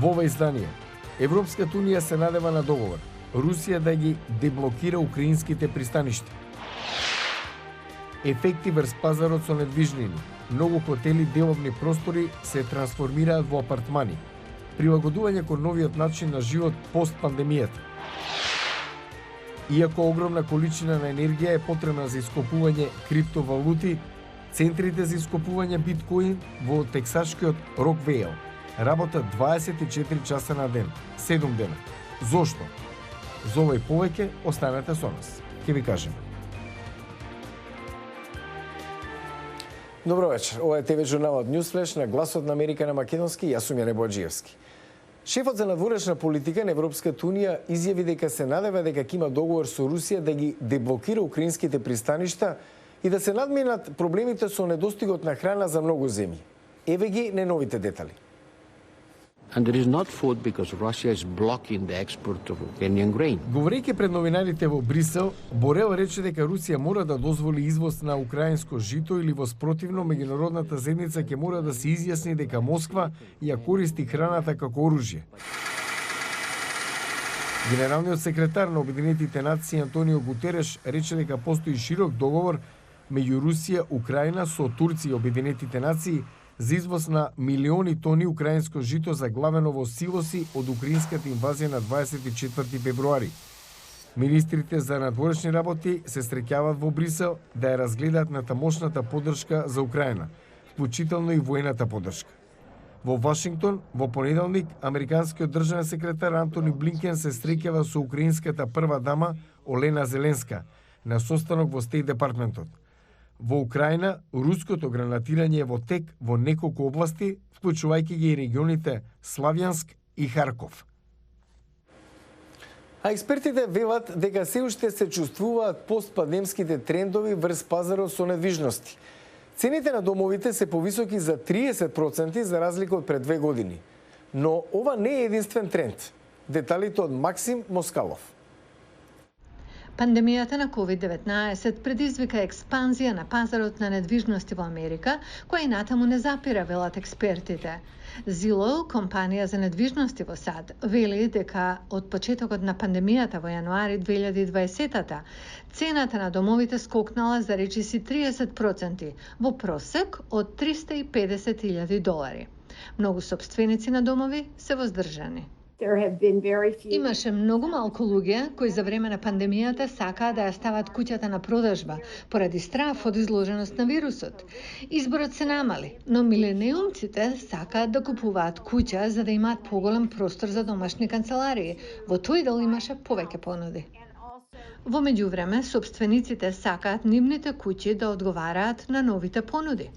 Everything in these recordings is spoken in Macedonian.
Во ова издание, Европската унија се надева на договор Русија да ги деблокира украинските пристаништа. Ефекти врз пазарот со недвижнини. Многу хотели деловни простори се трансформираат во апартмани. Прилагодување кон новиот начин на живот пост пандемијата. Иако огромна количина на енергија е потребна за ископување криптовалути, центрите за ископување биткоин во тексашкиот Роквейл работат 24 часа на ден, 7 дена. Зошто? За ова и повеќе останете со нас. Ќе ви кажеме. Добро вечер. Ова е ТВ журналот Newsflash на Гласот на Америка на македонски. Јас сум Јане Боаџиевски. Шефот за надворешна политика на Европската унија изјави дека се надева дека ќе има договор со Русија да ги деблокира украинските пристаништа и да се надминат проблемите со недостигот на храна за многу земји. Еве ги најновите детали. And there is not food because Russia is blocking the export of Ukrainian grain. Говорејќи пред новинарите во Брисел, Борел рече дека Русија мора да дозволи извоз на украинско жито или во спротивно меѓународната заедница ќе мора да се изјасни дека Москва ја користи храната како оружје. Генералниот секретар на Обединетите нации Антонио Гутереш рече дека постои широк договор меѓу Русија, Украина со Турција и Обединетите нации за извоз на милиони тони украинско жито заглавено во силоси од украинската инвазија на 24 февруари. Министрите за надворешни работи се среќаваат во Брисел да ја разгледаат на тамошната поддршка за Украина, вклучително и воената поддршка. Во Вашингтон, во понеделник, американскиот државен секретар Антони Блинкен се среќава со украинската прва дама Олена Зеленска на состанок во Стейт департментот. Во Украина, руското гранатирање е во тек во неколку области, вклучувајќи ги и регионите Славјанск и Харков. А експертите велат дека се уште се чувствуваат постпандемските трендови врз пазарот со недвижности. Цените на домовите се повисоки за 30% за разлика од пред 2 години. Но ова не е единствен тренд. Деталите од Максим Москалов. Пандемијата на COVID-19 предизвика експанзија на пазарот на недвижности во Америка, која и натаму не запира, велат експертите. Zillow, компанија за недвижности во САД, вели дека од почетокот на пандемијата во јануари 2020-та, цената на домовите скокнала за речиси 30%, во просек од $350,000. Многу сопственици на домови се воздржани. Имаше многу малку луѓе кои за време на пандемијата сакаа да ја стават куќата на продажба, поради страф од изложеност на вирусот. Изборот се намали, но милениумците сакаат да купуваат куќа за да имаат поголем простор за домашни канцеларии. Во тој дел имаше повеќе понуди. Во меѓувреме, собствениците сакаат нивните куќи да одговараат на новите понуди.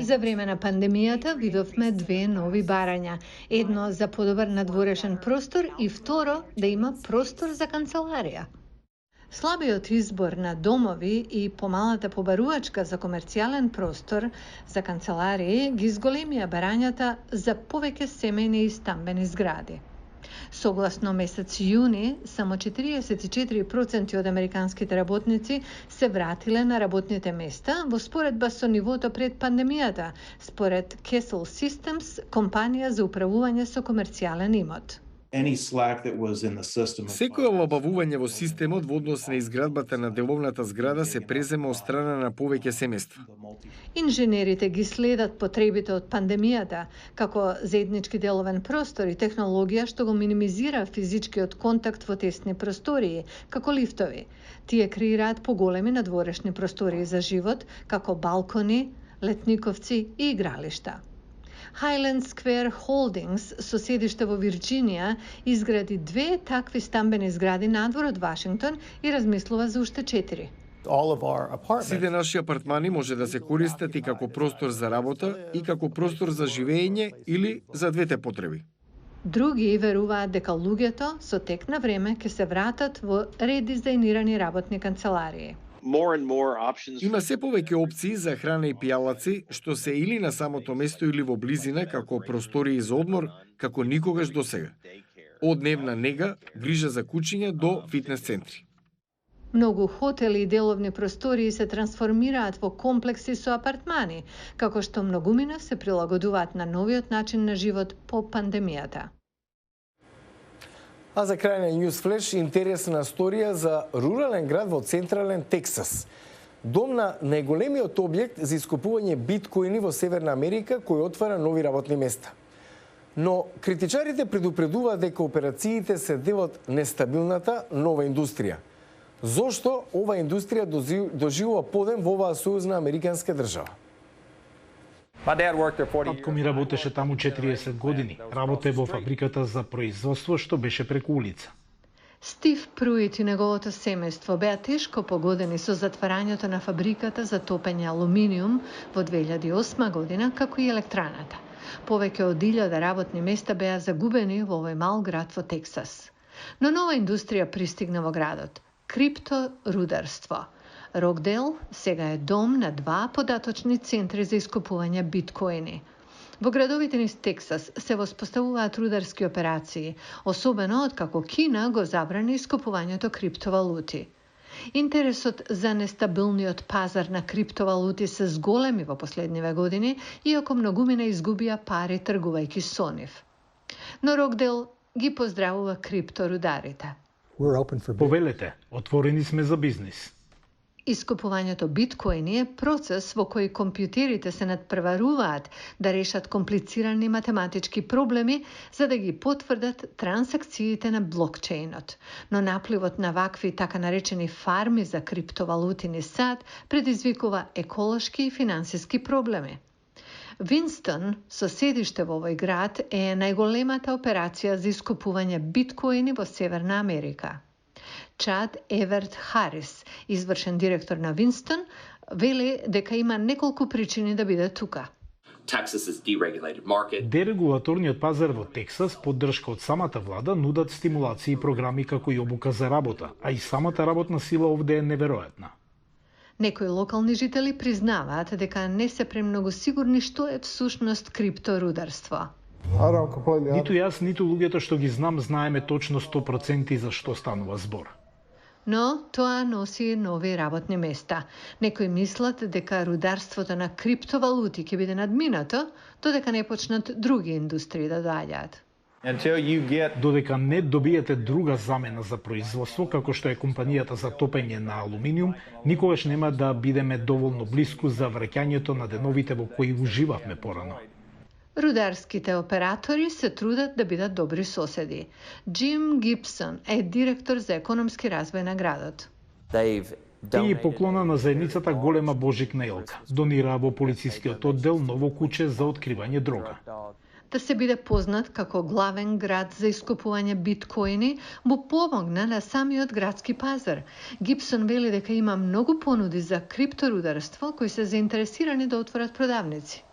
За време на пандемијата видовме две нови барања. Едно за подобар надворешен простор и второ да има простор за канцеларија. Слабиот избор на домови и помалата побарувачка за комерцијален простор за канцеларии ги зголемија барањата за повеќе семејни и стамбени згради. Согласно месец јуни, само 44% од американските работници се вратиле на работните места во споредба со нивото пред пандемијата, според Kessel Systems, компанија за управување со комерцијален имот. Секој олабавување во системот во однос на изградбата на деловната зграда се презема од страна на повеќе семејства. Инженерите ги следат потребите од пандемијата, како заеднички деловен простор и технологија што го минимизира физичкиот контакт во тесни простории, како лифтови. Тие креираат поголеми надворешни простории за живот, како балкони, летниковци и игралишта. Highland Square Holdings, со седиште во Вирџинија, изгради 2 такви стамбени згради надвор од Вашингтон и размислува за уште 4. Сите наши апартмани може да се користат и како простор за работа и како простор за живење или за двете потреби. Други веруваат дека луѓето со тек на време ќе се вратат во редизајнирани работни канцеларии. Има се повеќе опции за храна и пијалаци, што се или на самото место или во близина, како простории за одмор, како никогаш досега. Од дневна нега, грижа за кучиња до фитнес центри. Многу хотели и деловни простории се трансформираат во комплекси со апартмани, како што многумина се прилагодуваат на новиот начин на живот по пандемијата. А за крај на News Flash, интересна сторија за рурален град во централен Тексас. Дом на најголемиот објект за искупување биткоини во Северна Америка, кој отвара нови работни места. Но критичарите предупредуваат дека операциите се дел од нестабилната нова индустрија. Зошто ова индустрија доживува подем во оваа сојузна американска држава? Татко ми работеше таму 40 години. Работе во фабриката за производство што беше преку улица. Стив Пруит и неговото семејство беа тешко погодени со затварањето на фабриката за топење алуминиум во 2008 година, како и електраната. Повеќе од 1000 работни места беа загубени во овој мал град во Тексас. Но нова индустрија пристигна во градот – крипторударство. Рокдейл сега е дом на 2 податочни центри за искупување биткоини. Во градовите низ Тексас се воспоставуваат рударски операции, особено откако Кина го забрани искупувањето криптовалути. Интересот за нестабилниот пазар на криптовалути се зголеми во последниве години, иако многумина изгубија пари тргувајќи со нив. Но Рокдейл ги поздравува крипторударите. Повелете, отворени сме за бизнис. Искупувањето биткоини е процес во кој компјутерите се надпреваруваат да решат комплицирани математички проблеми за да ги потврдат трансакциите на блокчейнот. Но напливот на вакви така наречени фарми за криптовалути низ САД предизвикува еколошки и финансиски проблеми. Винстон, со седиште во овој град, е најголемата операција за искупување биткоини во Северна Америка. Чад Еверт Харис, извршен директор на Винстон, вели дека има неколку причини да биде тука. Дерегулаторниот пазар во Тексас, поддршка од самата влада, нудат стимулации и програми како и обука за работа, а и самата работна сила овде е неверојатна. Некои локални жители признаваат дека не се премногу сигурни што е всушност крипторударство. Ниту јас, ниту луѓето што ги знам знаеме точно 100% за што станува збор. Но тоа носи нови работни места. Некои мислат дека рударството на криптовалути ќе биде надминато, додека не почнат други индустрии да доаѓаат. Додека не добиете друга замена за производство, како што е компанијата за топење на алуминиум, никогаш нема да бидеме доволно блиску за враќањето на деновите во кои уживавме порано. Рударските оператори се трудат да бидат добри соседи. Джим Гибсон е директор за економски развој на градот. Тие поклона на заедницата голема божик наилка. Донираа во полицискиот оддел ново куче за откривање дрога. Да се биде познат како главен град за искупување биткоини, му помогна на самиот градски пазар. Гибсон вели дека има многу понуди за крипторударство кои се заинтересирани да отворат продавници.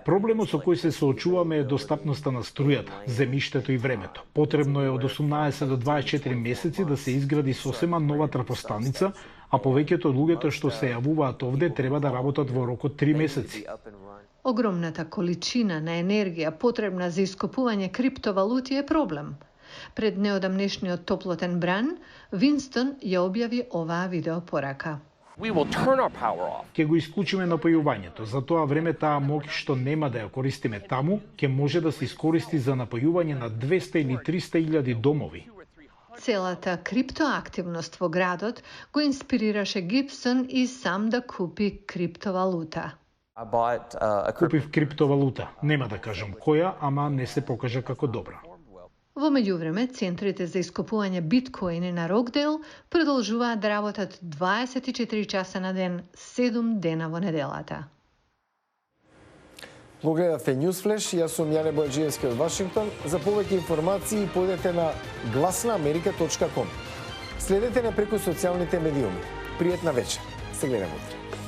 Проблемот со кој се соочуваме е достапноста на струјата, земјиштето и времето. Потребно е од 18 до 24 месеци да се изгради сосема нова трафостаница, а повеќето од луѓето што се јавуваат овде треба да работат во рок од 3 месеци. Огромната количина на енергија потребна за искупување криптовалути е проблем. Пред неодамнешниот топлотен бран, Винстон ја објави оваа видеопорака. Ќе го исклучиме напојувањето, затоа време таа моќ што нема да ја користиме таму, ќе може да се искористи за напојување на 200 или 300 илјади домови. Целата криптоактивност во градот го инспирираше Гибсон и сам да купи криптовалута. Купив криптовалута, нема да кажам која, ама не се покажа како добра. Во меѓувреме, центрите за искупување биткоини на Рокдейл продолжуваат да работат 24 часа на ден, 7 дена во неделата. Го гледавте Newsflash, јас сум Јане Бојаджиевски од Вашингтон. За повеќе информации појдете на glasnaamerika.com. Следете не преку социјалните медиуми. Пријатна вечер. Се гледаме утре.